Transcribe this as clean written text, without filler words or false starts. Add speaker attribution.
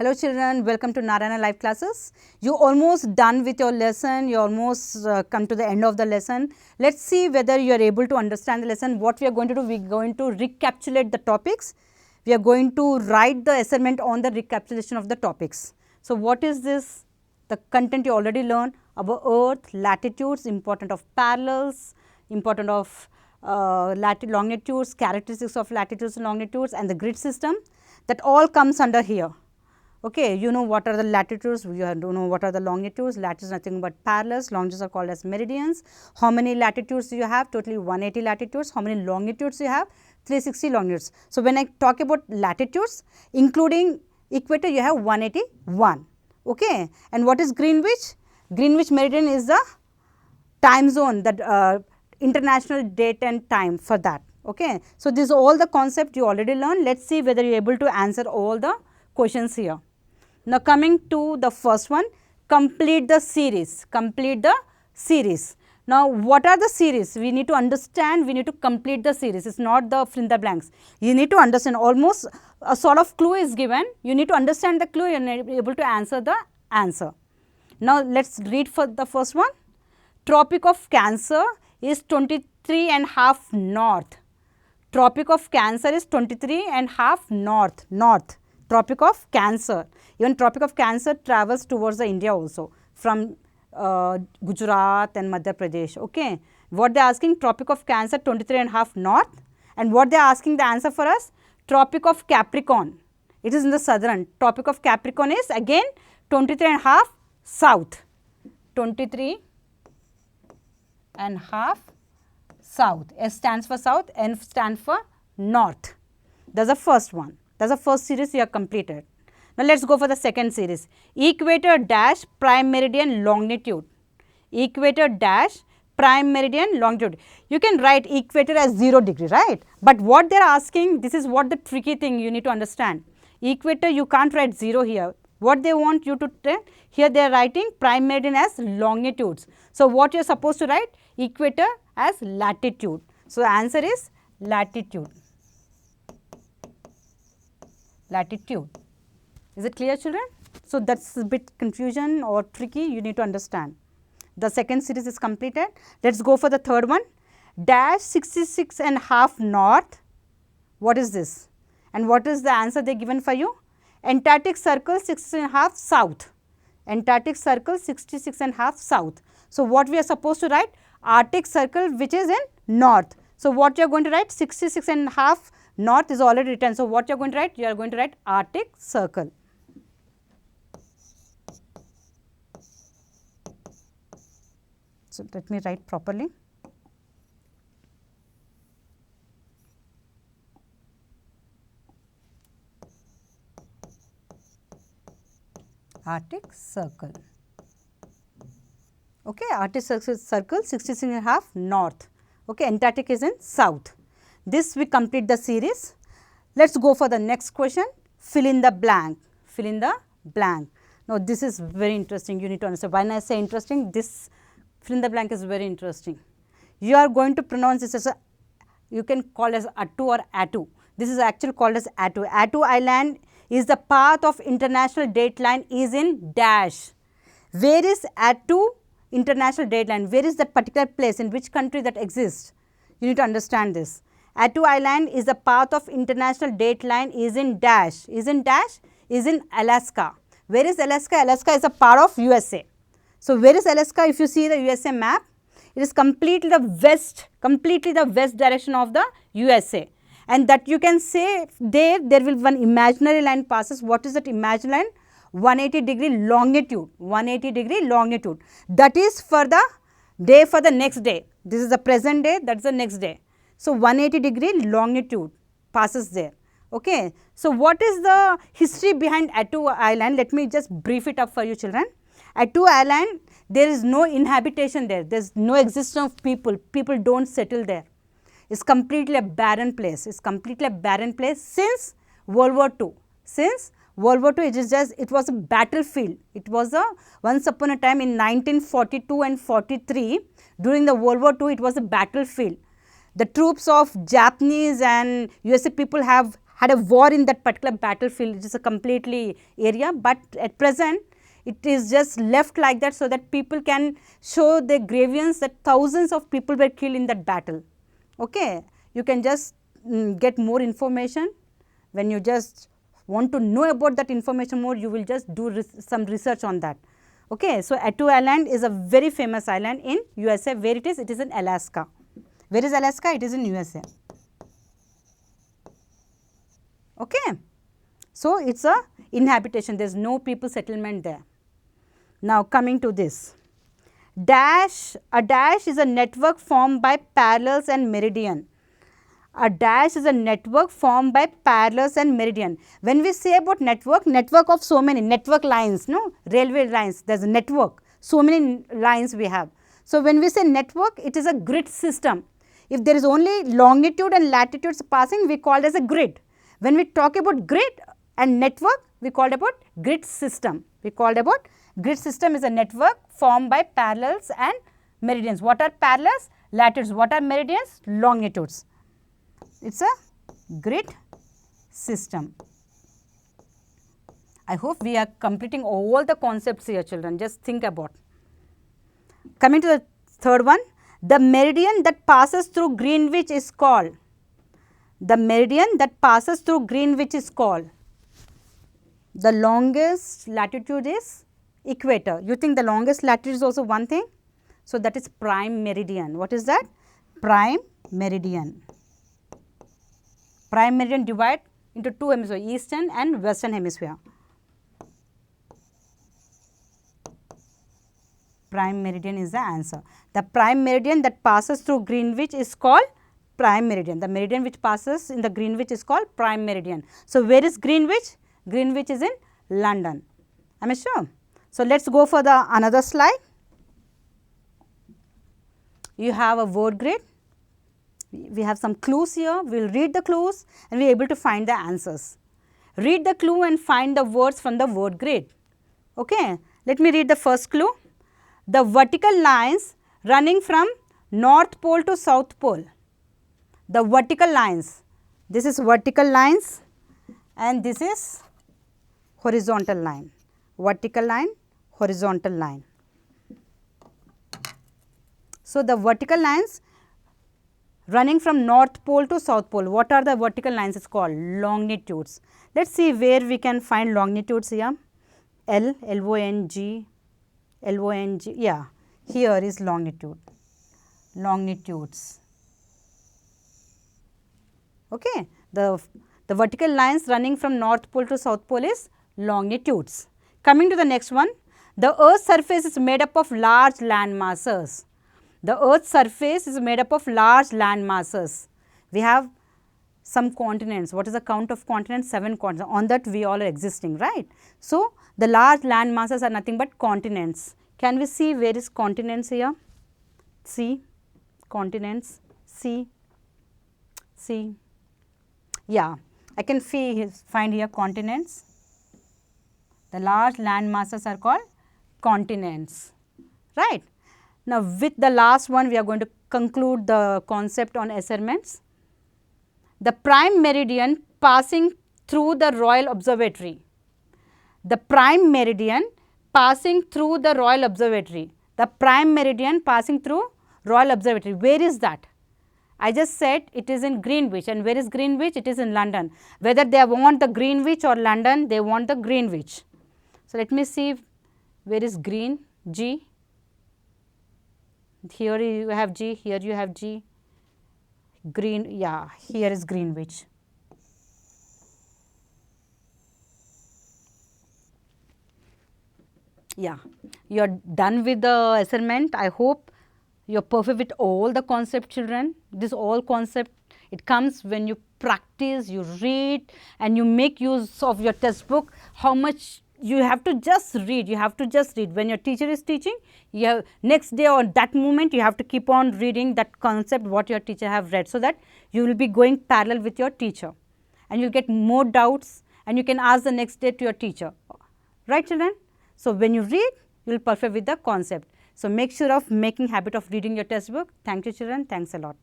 Speaker 1: Hello children, welcome to Narayana live classes. You almost done with your lesson, you almost come to the end of the lesson. Let's see whether you are able to understand the lesson. What we are going to do, we are going to recapitulate the topics. We are going to write the assignment on the recapitulation of the topics. So, what is this? The content you already learned about earth, latitudes, important of parallels, important of longitudes, characteristics of latitudes and longitudes and the grid system, that all comes under here. Okay, you know what are the latitudes, you don't know what are the longitudes. Latitudes nothing but parallels, longitudes are called as meridians. How many latitudes do you have? Totally 180 latitudes. How many longitudes do you have? 360 longitudes. So, when I talk about latitudes, including equator, you have 181. Okay. And what is Greenwich? Greenwich meridian is the time zone, that international date and time for that. Okay. So, this is all the concept you already learned. Let us see whether you are able to answer all the questions here. Now, coming to the first one, complete the series, complete the series. Now, what are the series? We need to understand, we need to complete the series, it is not the fill in the blanks. You need to understand, almost a sort of clue is given, you need to understand the clue, you are able to answer the answer. Now, let us read for the first one. Tropic of Cancer is 23.5 north. Tropic of Cancer is 23.5 north. Tropic of Cancer. Even Tropic of Cancer travels towards the India also from Gujarat and Madhya Pradesh. Okay. What they are asking, Tropic of Cancer 23.5 north, and what they are asking the answer for us, Tropic of Capricorn. It is in the southern. Tropic of Capricorn is again 23.5 south. 23.5 south. S stands for south, N stands for north. That is the first one. That is the first series you have completed. Now, let us go for the second series. Equator dash prime meridian longitude. Equator dash prime meridian longitude. You can write equator as 0 degree, right? But what they are asking, this is what the tricky thing you need to understand. Equator you can't write 0 here. What they want you to tell, here they are writing prime meridian as longitudes. So, what you are supposed to write? Equator as latitude. So, the answer is latitude. Latitude. Is it clear, children? So, that is a bit confusion or tricky, you need to understand. The second series is completed. Let us go for the third one. Dash 66.5 north. What is this? And what is the answer they given for you? Antarctic circle 66.5 south. Antarctic circle 66.5 south. So, what we are supposed to write? Arctic circle which is in north. So, what you are going to write? 66.5 north is already written. So, what you are going to write? You are going to write Arctic circle. So, let me write properly. Arctic circle. Okay, Arctic circle 66.5 north. Okay, Antarctic is in south. This we complete the series. Let us go for the next question. Fill in the blank. Fill in the blank. Now, this is very interesting. You need to understand. When I say interesting, this fill in the blank is very interesting. You are going to pronounce this as a, you can call as Attu or Attu. This is actually called as Attu. Attu Island is the path of international dateline is in dash. Where is Attu international dateline? Where is that particular place, in which country that exists? You need to understand this. Attu Island is the path of international dateline is in dash. Is in dash? Is in Alaska. Where is Alaska? Alaska is a part of USA. So, where is Alaska? If you see the USA map, it is completely the west direction of the USA. And that you can say there will be one imaginary line passes. What is that imaginary line? 180 degree longitude, 180 degree longitude. That is for the day for the next day. This is the present day, that is the next day. So, 180 degree longitude passes there. Okay. So, what is the history behind Attu Island? Let me just brief it up for you, children. Attu Island, there is no inhabitation there, there is no existence of people, people do not settle there. It is completely a barren place, it is completely a barren place since World War II. Since World War II, it was a battlefield. It was a once upon a time in 1942 and 43, during the World War II, it was a battlefield. The troops of Japanese and USA people have had a war in that particular battlefield. It is a completely area, but at present it is just left like that, so that people can show their grievance that thousands of people were killed in that battle. Okay. You can just get more information. When you just want to know about that information more, you will just do some research on that. Okay. So, Attu Island is a very famous island in USA. Where it is? It is in Alaska. Where is Alaska? It is in USA. Okay. So, it is a inhabitation, there is no people settlement there. Now, coming to this, a dash is a network formed by parallels and meridian. A dash is a network formed by parallels and meridian. When we say about network of so many network lines, no, railway lines, there is a network, so many lines we have. So, when we say network, it is a grid system. If there is only longitude and latitudes passing, we call it as a grid. When we talk about grid and network, we called about grid system. We called about grid system is a network formed by parallels and meridians. What are parallels? Latitudes. What are meridians? Longitudes. It is a grid system. I hope we are completing all the concepts here, children. Just think about. Coming to the third one, the meridian that passes through Greenwich is called. The meridian that passes through Greenwich is called. The longest latitude is equator. You think the longest latitude is also one thing? So, that is prime meridian. What is that? Prime meridian. Prime meridian divide into two hemispheres, eastern and western hemisphere. Prime meridian is the answer. The prime meridian that passes through Greenwich is called prime meridian. The meridian which passes in the Greenwich is called prime meridian. So, where is Greenwich? Greenwich is in London. Am I sure? So, let us go for the another slide. You have a word grid. We have some clues here. We will read the clues and we are able to find the answers. Read the clue and find the words from the word grid. Okay. Let me read the first clue. The vertical lines running from North Pole to South Pole. The vertical lines. This is vertical lines and this is horizontal line. Vertical line, horizontal line. So, the vertical lines running from North Pole to South Pole. What are the vertical lines? It is called longitudes. Let us see where we can find longitudes here. L-O-N-G, yeah, here is longitude, longitudes. Okay. The vertical lines running from North Pole to South Pole is longitudes. Coming to the next one, the earth's surface is made up of large land masses. The earth's surface is made up of large land masses. We have some continents. What is the count of continents? 7 continents. On that we all are existing, right. So, the large land masses are nothing but continents. Can we see where is continents here? See, continents, see. Yeah, I can find here continents. The large land masses are called continents, right. Now, with the last one we are going to conclude the concept on assignments. The prime meridian passing through the Royal Observatory. The prime meridian passing through the Royal Observatory. The prime meridian passing through Royal Observatory. Where is that? I just said it is in Greenwich, and where is Greenwich? It is in London. Whether they want the Greenwich or London, they want the Greenwich. So, let me see where is green, G. Here you have G, here you have G, green, yeah, here is Greenwich. Yeah, you are done with the assignment. I hope you are perfect with all the concept, children. This all concept, it comes when you practice, you read and you make use of your textbook. How much you have to just read, you have to just read. When your teacher is teaching, you have next day or that moment you have to keep on reading that concept what your teacher have read, so that you will be going parallel with your teacher and you will get more doubts and you can ask the next day to your teacher, right children. So, when you read, you will perfect with the concept. So, make sure of making habit of reading your textbook. Thank you children, thanks a lot.